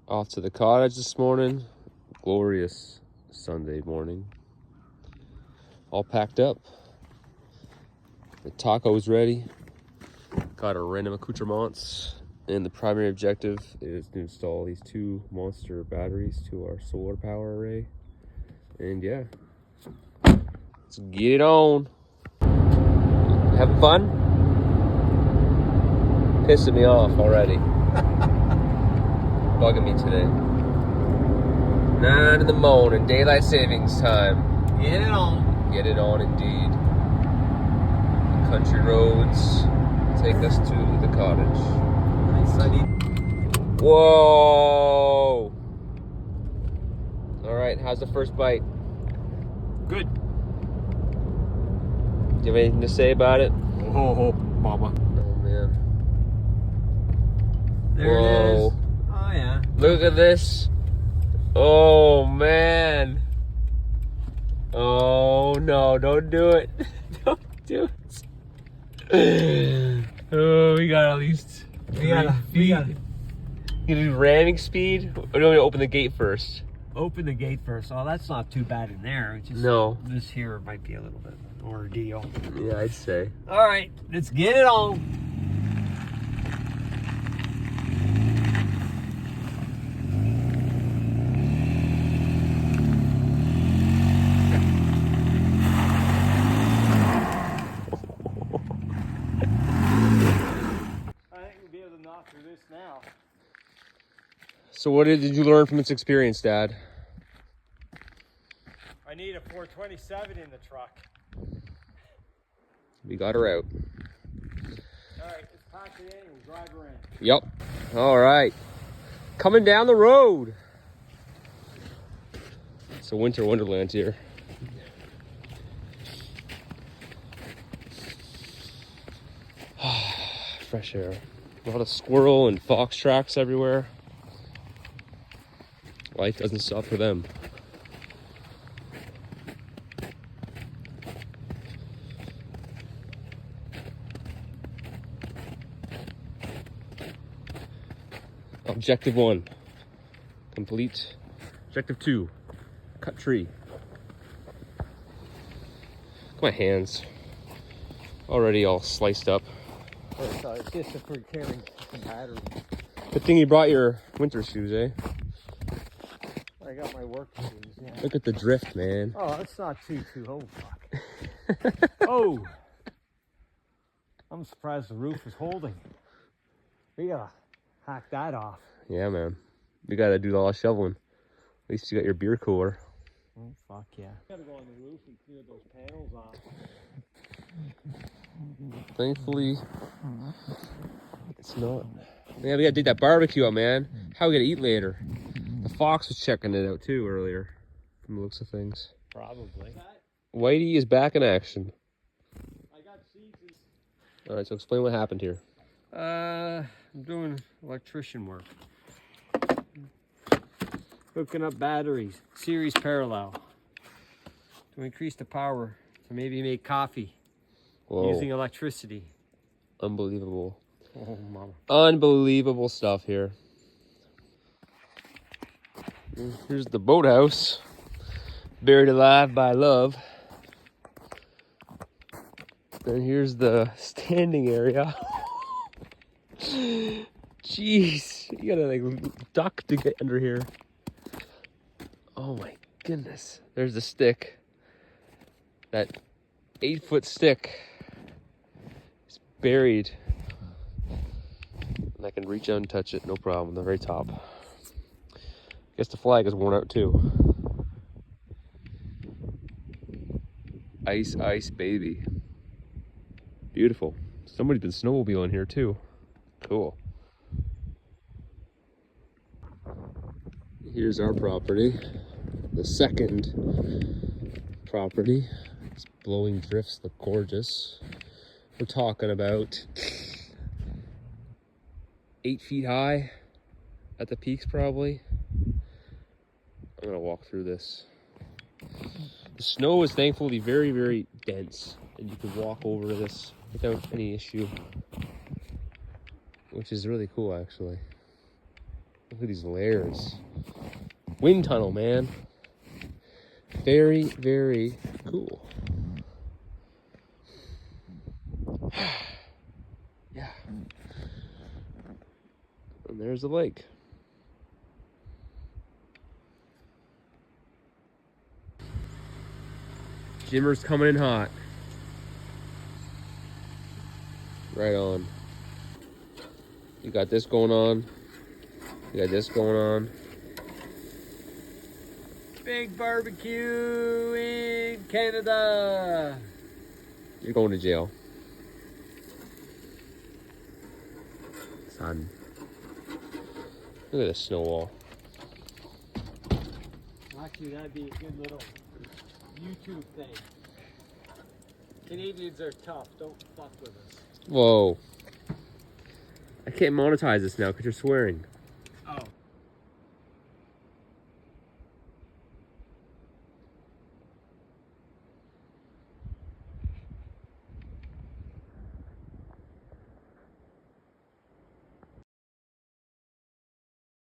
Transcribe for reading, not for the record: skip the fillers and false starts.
Off to the cottage this morning. Glorious Sunday morning. All packed up. The taco's ready. Got our random accoutrements. And the primary objective is to install these 2 monster batteries to our solar power array. And yeah, let's get it on. Having fun? Pissing me off already. Bugging me today. 9 in the morning, daylight savings time. Get it on. Get it on indeed. The country roads take us to the cottage. Nice sunny. Whoa! Alright, how's the first bite? Good. Do you have anything to say about it? Oh, mama. Oh man. There Whoa. it is. Oh yeah. Look at this. Oh man. Oh no, don't do it. Don't do it. Oh, we got at least 3 feet. You do ramming speed? Or do you want me to open the gate first? Open the gate first. Oh, that's not too bad in there. It's just, No. This here might be a little bit of an ordeal. Yeah, I'd say. All right, let's get it on. I think we'll be able to knock through this now. So what did you learn from this experience, Dad? I need a 427 in the truck. We got her out. All right, let's pack it in and we'll drive her in. Yep. All right. Coming down the road. It's a winter wonderland here. Fresh air. A lot of squirrel and fox tracks everywhere. Life doesn't stop for them. Objective 1, complete. Objective 2, cut tree. Look at my hands, already all sliced up. So it's just for carrying some batteries. Good thing you brought your winter shoes, eh? I got my work shoes, yeah. Look at the drift, man. Oh, that's not too, oh fuck. Oh! I'm surprised the roof is holding. We gotta hack that off. Yeah, man. You gotta do all the shoveling. At least you got your beer cooler. Oh, fuck yeah. Gotta go on the roof and clear those panels off. Thankfully, it's not. Yeah, we gotta dig that barbecue up, man. How we gonna eat later? The fox was checking it out too earlier, from the looks of things. Probably. Whitey is back in action. I got seeds. All right, so explain what happened here. I'm doing electrician work. Hooking up batteries, series parallel, to increase the power to maybe make coffee. Whoa. Using electricity. Unbelievable. Oh, mama. Unbelievable stuff here. Here's the boathouse. Buried alive by love. And here's the standing area. Jeez. You gotta like duck to get under here. Oh my goodness. There's the stick. That 8-foot stick. Buried, and I can reach out and touch it, no problem, the very top. Guess the flag is worn out too. Ice, ice, baby. Beautiful. Somebody's been snowmobiling here too. Cool. Here's our property. The second property. It's blowing drifts look gorgeous. We're talking about 8 feet high at the peaks probably. I'm gonna walk through this. The snow is thankfully very, very dense and you can walk over this without any issue, which is really cool actually. Look at these layers. Wind tunnel, man. Very, very cool. Yeah. And there's the lake. Jimmer's coming in hot. Right on. You got this going on. You got this going on. Big barbecue in Canada. You're going to jail. Son. Look at this snow wall. Actually, that'd be a good little YouTube thing. Canadians are tough. Don't fuck with us. Whoa. I can't monetize this now because you're swearing.